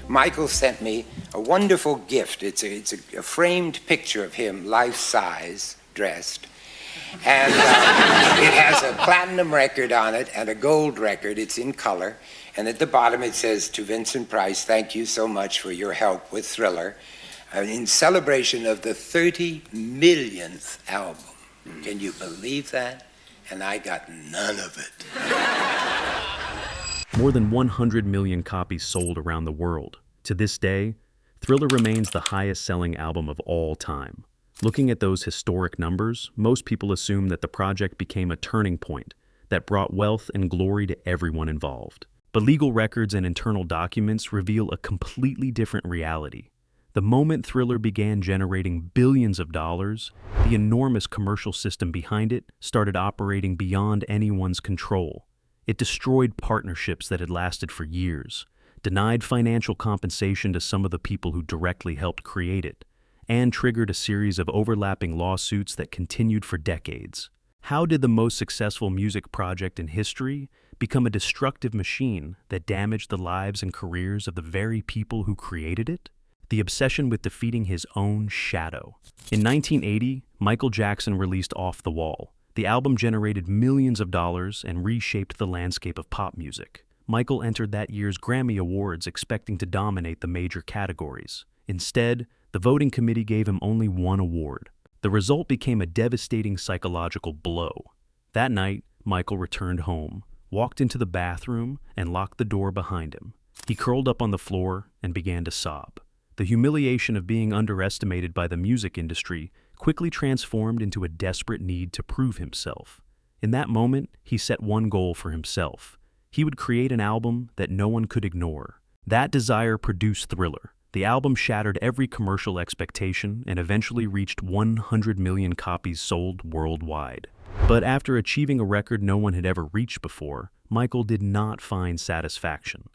Michael sent me a wonderful gift. It's a framed picture of him, life-size, dressed. And it has a platinum record on it and a gold record. It's in color. And at the bottom it says, "To Vincent Price, thank you so much for your help with Thriller," in celebration of the 30 millionth album. Can you believe that? And I got none of it. More than 100 million copies sold around the world. To this day, Thriller remains the highest-selling album of all time. Looking at those historic numbers, most people assume that the project became a turning point that brought wealth and glory to everyone involved. But legal records and internal documents reveal a completely different reality. The moment Thriller began generating billions of dollars, the enormous commercial system behind it started operating beyond anyone's control. It destroyed partnerships that had lasted for years, denied financial compensation to some of the people who directly helped create it, and triggered a series of overlapping lawsuits that continued for decades. How did the most successful music project in history become a destructive machine that damaged the lives and careers of the very people who created it? The obsession with defeating his own shadow. In 1980, Michael Jackson released Off the Wall. The album generated millions of dollars and reshaped the landscape of pop music. Michael entered that year's Grammy Awards expecting to dominate the major categories. Instead, the voting committee gave him only one award. The result became a devastating psychological blow. That night, Michael returned home, walked into the bathroom, and locked the door behind him. He curled up on the floor and began to sob. The humiliation of being underestimated by the music industry quickly transformed into a desperate need to prove himself. In that moment, he set one goal for himself. He would create an album that no one could ignore. That desire produced Thriller. The album shattered every commercial expectation and eventually reached 100 million copies sold worldwide. But after achieving a record no one had ever reached before, Michael did not find satisfaction.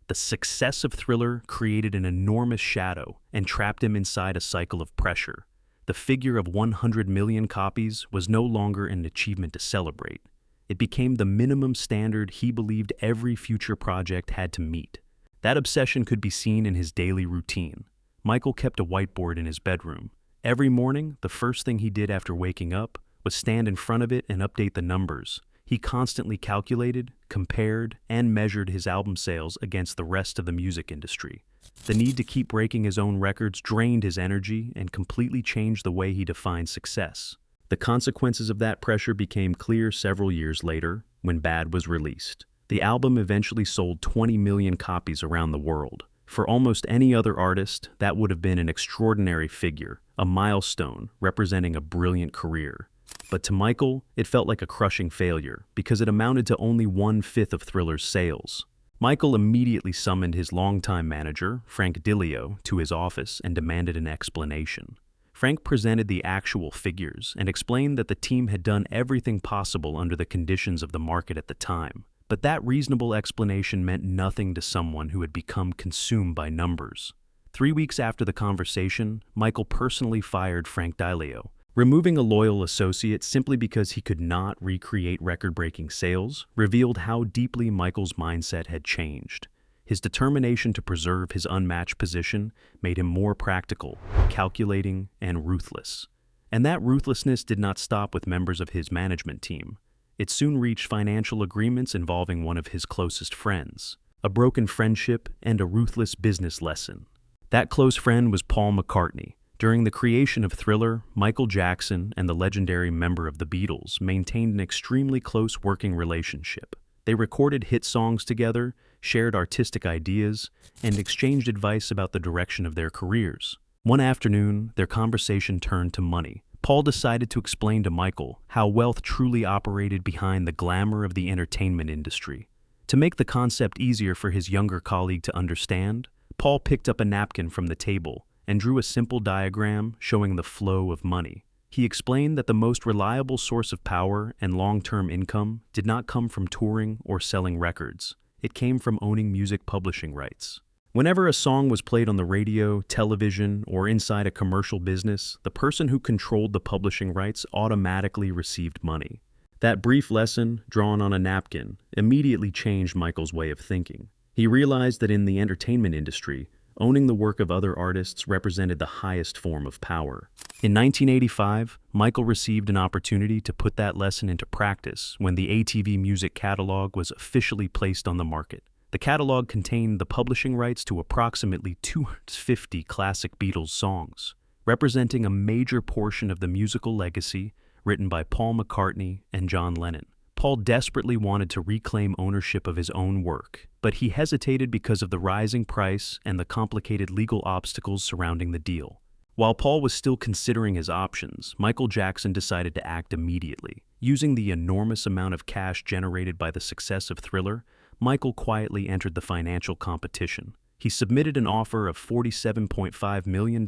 The success of Thriller created an enormous shadow and trapped him inside a cycle of pressure. The figure of 100 million copies was no longer an achievement to celebrate. It became the minimum standard he believed every future project had to meet. That obsession could be seen in his daily routine. Michael kept a whiteboard in his bedroom. Every morning, the first thing he did after waking up was stand in front of it and update the numbers. He constantly calculated, compared, and measured his album sales against the rest of the music industry. The need to keep breaking his own records drained his energy and completely changed the way he defined success. The consequences of that pressure became clear several years later when Bad was released. The album eventually sold 20 million copies around the world. For almost any other artist, that would have been an extraordinary figure, a milestone representing a brilliant career. But to Michael, it felt like a crushing failure because it amounted to only 1/5 of Thriller's sales. Michael immediately summoned his longtime manager, Frank Dillio, to his office and demanded an explanation. Frank presented the actual figures and explained that the team had done everything possible under the conditions of the market at the time. But that reasonable explanation meant nothing to someone who had become consumed by numbers. 3 weeks after the conversation, Michael personally fired Frank Dillio, removing a loyal associate simply because he could not recreate record-breaking sales revealed how deeply Michael's mindset had changed. His determination to preserve his unmatched position made him more practical, calculating, and ruthless. And that ruthlessness did not stop with members of his management team. It soon reached financial agreements involving one of his closest friends, a broken friendship, and a ruthless business lesson. That close friend was Paul McCartney. During the creation of Thriller, Michael Jackson and the legendary member of the Beatles maintained an extremely close working relationship. They recorded hit songs together, shared artistic ideas, and exchanged advice about the direction of their careers. One afternoon, their conversation turned to money. Paul decided to explain to Michael how wealth truly operated behind the glamour of the entertainment industry. To make the concept easier for his younger colleague to understand, Paul picked up a napkin from the table and drew a simple diagram showing the flow of money. He explained that the most reliable source of power and long-term income did not come from touring or selling records. It came from owning music publishing rights. Whenever a song was played on the radio, television, or inside a commercial business, the person who controlled the publishing rights automatically received money. That brief lesson, drawn on a napkin, immediately changed Michael's way of thinking. He realized that in the entertainment industry, owning the work of other artists represented the highest form of power. In 1985, Michael received an opportunity to put that lesson into practice when the ATV Music catalog was officially placed on the market. The catalog contained the publishing rights to approximately 250 classic Beatles songs, representing a major portion of the musical legacy written by Paul McCartney and John Lennon. Paul desperately wanted to reclaim ownership of his own work, but he hesitated because of the rising price and the complicated legal obstacles surrounding the deal. While Paul was still considering his options, Michael Jackson decided to act immediately. Using the enormous amount of cash generated by the success of Thriller, Michael quietly entered the financial competition. He submitted an offer of $47.5 million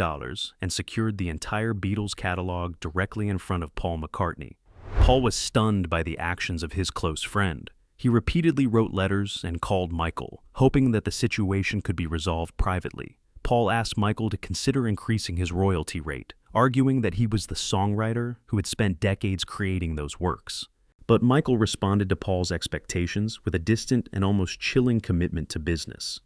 and secured the entire Beatles catalog directly in front of Paul McCartney. Paul was stunned by the actions of his close friend. He repeatedly wrote letters and called Michael, hoping that the situation could be resolved privately. Paul asked Michael to consider increasing his royalty rate, arguing that he was the songwriter who had spent decades creating those works. But Michael responded to Paul's expectations with a distant and almost chilling commitment to business.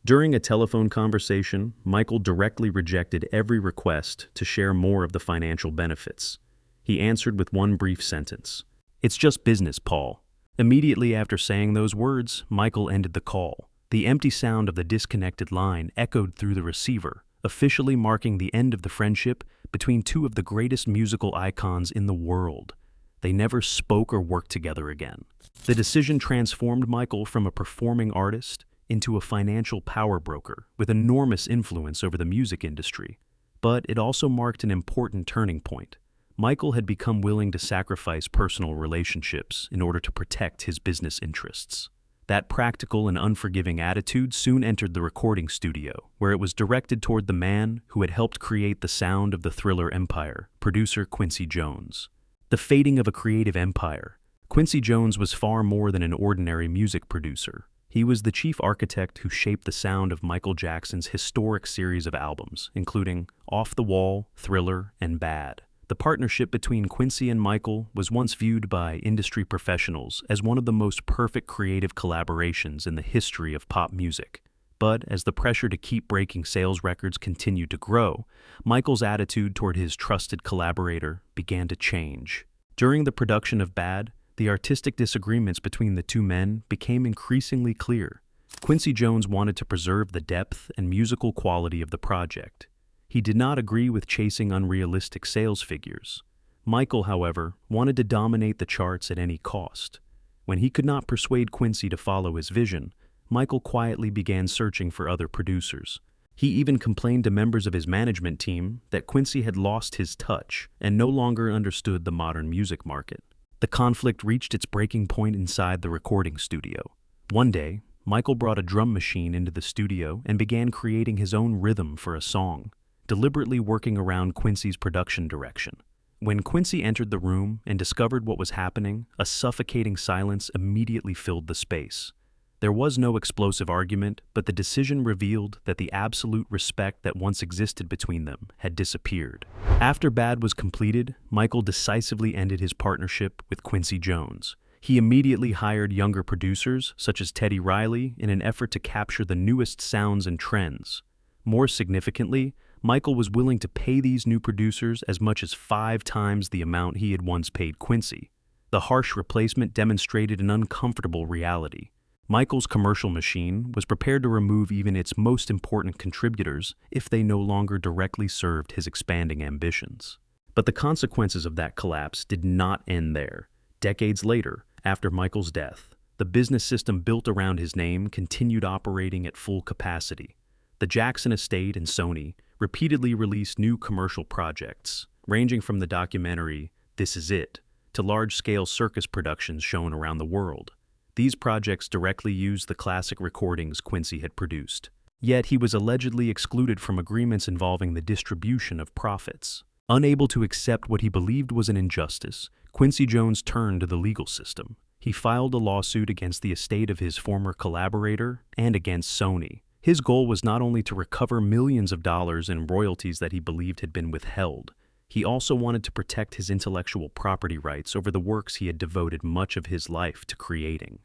During a telephone conversation, Michael directly rejected every request to share more of the financial benefits. He answered with one brief sentence, "It's just business, Paul." Immediately after saying those words, Michael ended the call. The empty sound of the disconnected line echoed through the receiver, officially marking the end of the friendship between two of the greatest musical icons in the world. They never spoke or worked together again. The decision transformed Michael from a performing artist into a financial power broker with enormous influence over the music industry. But it also marked an important turning point. Michael had become willing to sacrifice personal relationships in order to protect his business interests. That practical and unforgiving attitude soon entered the recording studio, where it was directed toward the man who had helped create the sound of the Thriller empire, producer Quincy Jones. The fading of a creative empire. Quincy Jones was far more than an ordinary music producer. He was the chief architect who shaped the sound of Michael Jackson's historic series of albums, including Off the Wall, Thriller, and Bad. The partnership between Quincy and Michael was once viewed by industry professionals as one of the most perfect creative collaborations in the history of pop music. But as the pressure to keep breaking sales records continued to grow, Michael's attitude toward his trusted collaborator began to change. During the production of Bad, the artistic disagreements between the two men became increasingly clear. Quincy Jones wanted to preserve the depth and musical quality of the project. He did not agree with chasing unrealistic sales figures. Michael, however, wanted to dominate the charts at any cost. When he could not persuade Quincy to follow his vision, Michael quietly began searching for other producers. He even complained to members of his management team that Quincy had lost his touch and no longer understood the modern music market. The conflict reached its breaking point inside the recording studio. One day, Michael brought a drum machine into the studio and began creating his own rhythm for a song, deliberately working around Quincy's production direction. When Quincy entered the room and discovered what was happening, a suffocating silence immediately filled the space. There was no explosive argument, but the decision revealed that the absolute respect that once existed between them had disappeared. After Bad was completed, Michael decisively ended his partnership with Quincy Jones. He immediately hired younger producers, such as Teddy Riley, in an effort to capture the newest sounds and trends. More significantly, Michael was willing to pay these new producers as much as 5 times the amount he had once paid Quincy. The harsh replacement demonstrated an uncomfortable reality. Michael's commercial machine was prepared to remove even its most important contributors if they no longer directly served his expanding ambitions. But the consequences of that collapse did not end there. Decades later, after Michael's death, the business system built around his name continued operating at full capacity. The Jackson estate and Sony repeatedly released new commercial projects, ranging from the documentary This Is It to large-scale circus productions shown around the world. These projects directly used the classic recordings Quincy had produced. Yet he was allegedly excluded from agreements involving the distribution of profits. Unable to accept what he believed was an injustice, Quincy Jones turned to the legal system. He filed a lawsuit against the estate of his former collaborator and against Sony. His goal was not only to recover millions of dollars in royalties that he believed had been withheld, he also wanted to protect his intellectual property rights over the works he had devoted much of his life to creating.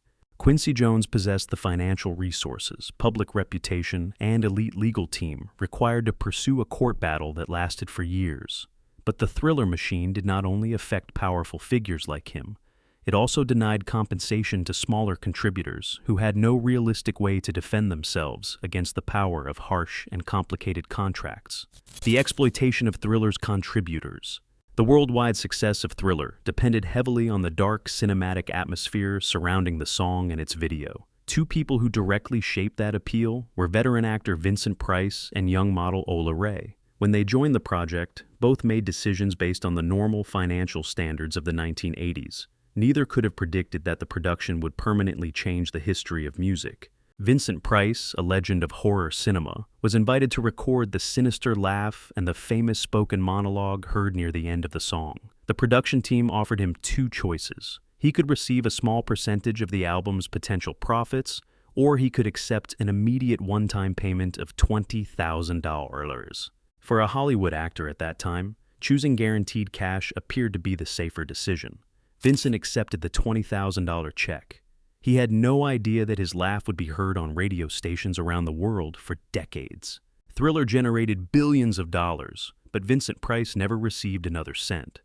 Quincy Jones possessed the financial resources, public reputation, and elite legal team required to pursue a court battle that lasted for years. But the Thriller machine did not only affect powerful figures like him, it also denied compensation to smaller contributors who had no realistic way to defend themselves against the power of harsh and complicated contracts. The exploitation of Thriller's contributors. The worldwide success of Thriller depended heavily on the dark cinematic atmosphere surrounding the song and its video. Two people who directly shaped that appeal were veteran actor Vincent Price and young model Ola Ray. When they joined the project, both made decisions based on the normal financial standards of the 1980s. Neither could have predicted that the production would permanently change the history of music. Vincent Price, a legend of horror cinema, was invited to record the sinister laugh and the famous spoken monologue heard near the end of the song. The production team offered him two choices. He could receive a small percentage of the album's potential profits, or he could accept an immediate one-time payment of $20,000. For a Hollywood actor at that time, choosing guaranteed cash appeared to be the safer decision. Vincent accepted the $20,000 check. He had no idea that his laugh would be heard on radio stations around the world for decades. Thriller generated billions of dollars, but Vincent Price never received another cent.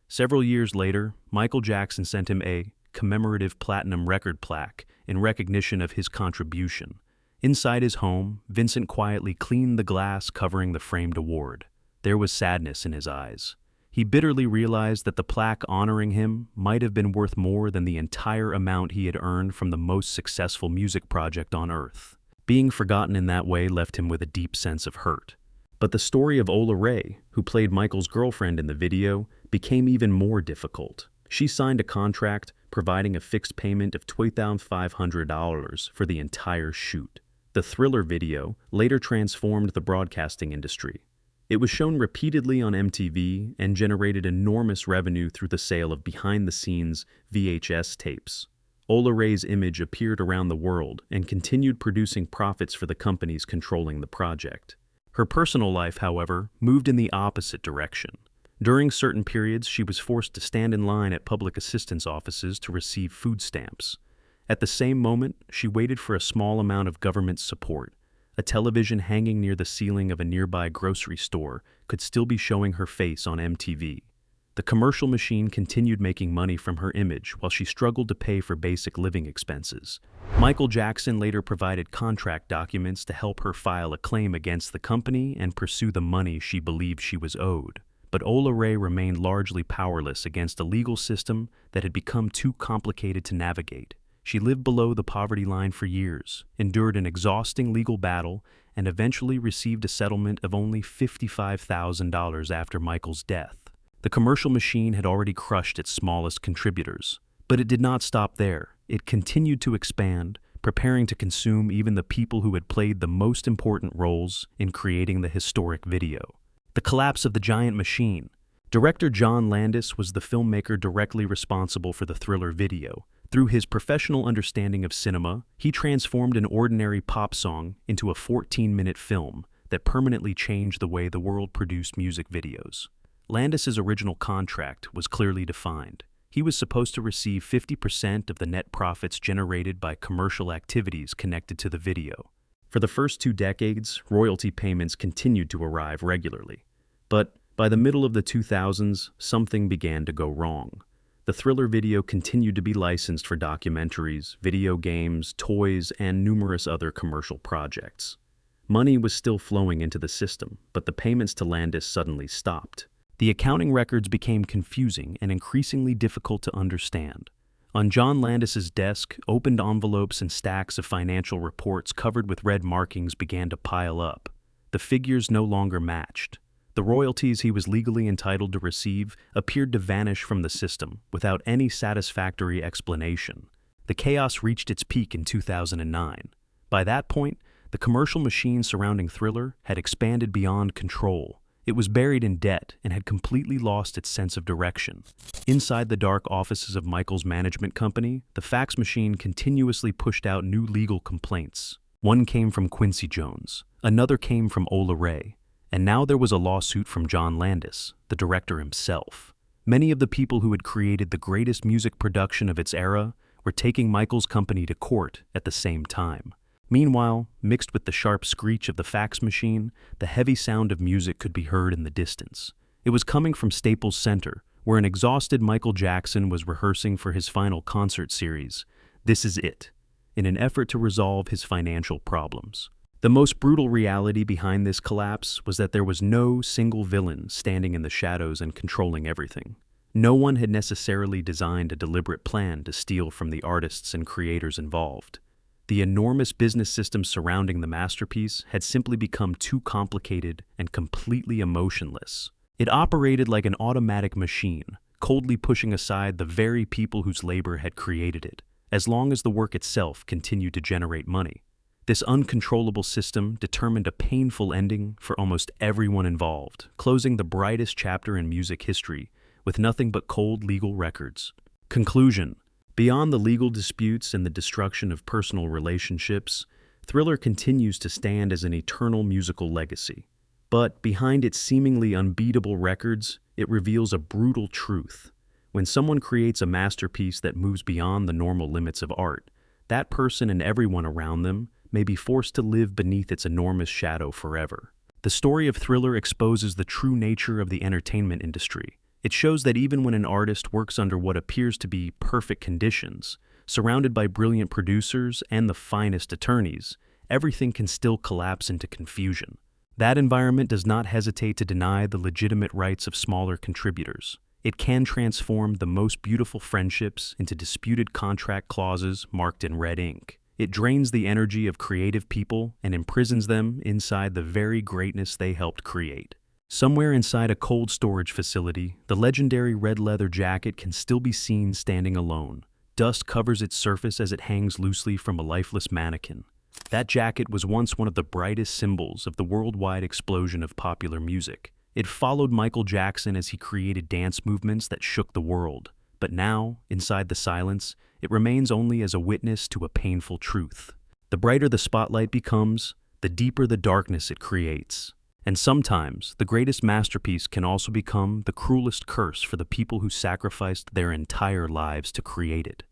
Several years later, Michael Jackson sent him a commemorative platinum record plaque in recognition of his contribution. Inside his home, Vincent quietly cleaned the glass covering the framed award. There was sadness in his eyes. He bitterly realized that the plaque honoring him might have been worth more than the entire amount he had earned from the most successful music project on Earth. Being forgotten in that way left him with a deep sense of hurt. But the story of Ola Ray, who played Michael's girlfriend in the video, became even more difficult. She signed a contract providing a fixed payment of $2,500 for the entire shoot. The Thriller video later transformed the broadcasting industry. It was shown repeatedly on MTV and generated enormous revenue through the sale of behind-the-scenes VHS tapes. Ola Ray's image appeared around the world and continued producing profits for the companies controlling the project. Her personal life, however, moved in the opposite direction. During certain periods, she was forced to stand in line at public assistance offices to receive food stamps. At the same moment, she waited for a small amount of government support. A television hanging near the ceiling of a nearby grocery store could still be showing her face on MTV. The commercial machine continued making money from her image while she struggled to pay for basic living expenses. Michael Jackson later provided contract documents to help her file a claim against the company and pursue the money she believed she was owed. But Ola Ray remained largely powerless against a legal system that had become too complicated to navigate. She lived below the poverty line for years, endured an exhausting legal battle, and eventually received a settlement of only $55,000 after Michael's death. The commercial machine had already crushed its smallest contributors. But it did not stop there. It continued to expand, preparing to consume even the people who had played the most important roles in creating the historic video. The collapse of the giant machine. Director John Landis was the filmmaker directly responsible for the Thriller video. Through his professional understanding of cinema, he transformed an ordinary pop song into a 14-minute film that permanently changed the way the world produced music videos. Landis's original contract was clearly defined. He was supposed to receive 50% of the net profits generated by commercial activities connected to the video. For the first 2 decades, royalty payments continued to arrive regularly. But by the middle of the 2000s, something began to go wrong. The Thriller video continued to be licensed for documentaries, video games, toys, and numerous other commercial projects. Money was still flowing into the system, but the payments to Landis suddenly stopped. The accounting records became confusing and increasingly difficult to understand. On John Landis's desk, opened envelopes and stacks of financial reports covered with red markings began to pile up. The figures no longer matched. The royalties he was legally entitled to receive appeared to vanish from the system without any satisfactory explanation. The chaos reached its peak in 2009. By that point, the commercial machine surrounding Thriller had expanded beyond control. It was buried in debt and had completely lost its sense of direction. Inside the dark offices of Michael's management company, the fax machine continuously pushed out new legal complaints. One came from Quincy Jones, another came from Ola Ray, and now there was a lawsuit from John Landis, the director himself. Many of the people who had created the greatest music production of its era were taking Michael's company to court at the same time. Meanwhile, mixed with the sharp screech of the fax machine, the heavy sound of music could be heard in the distance. It was coming from Staples Center, where an exhausted Michael Jackson was rehearsing for his final concert series, This Is It, in an effort to resolve his financial problems. The most brutal reality behind this collapse was that there was no single villain standing in the shadows and controlling everything. No one had necessarily designed a deliberate plan to steal from the artists and creators involved. The enormous business system surrounding the masterpiece had simply become too complicated and completely emotionless. It operated like an automatic machine, coldly pushing aside the very people whose labor had created it, as long as the work itself continued to generate money. This uncontrollable system determined a painful ending for almost everyone involved, closing the brightest chapter in music history with nothing but cold legal records. Conclusion: beyond the legal disputes and the destruction of personal relationships, Thriller continues to stand as an eternal musical legacy. But behind its seemingly unbeatable records, it reveals a brutal truth. When someone creates a masterpiece that moves beyond the normal limits of art, that person and everyone around them may be forced to live beneath its enormous shadow forever. The story of Thriller exposes the true nature of the entertainment industry. It shows that even when an artist works under what appears to be perfect conditions, surrounded by brilliant producers and the finest attorneys, everything can still collapse into confusion. That environment does not hesitate to deny the legitimate rights of smaller contributors. It can transform the most beautiful friendships into disputed contract clauses marked in red ink. It drains the energy of creative people and imprisons them inside the very greatness they helped create. Somewhere inside a cold storage facility, the legendary red leather jacket can still be seen standing alone. Dust covers its surface as it hangs loosely from a lifeless mannequin. That jacket was once one of the brightest symbols of the worldwide explosion of popular music. It followed Michael Jackson as he created dance movements that shook the world. But now, inside the silence, it remains only as a witness to a painful truth. The brighter the spotlight becomes, the deeper the darkness it creates. And sometimes, the greatest masterpiece can also become the cruelest curse for the people who sacrificed their entire lives to create it.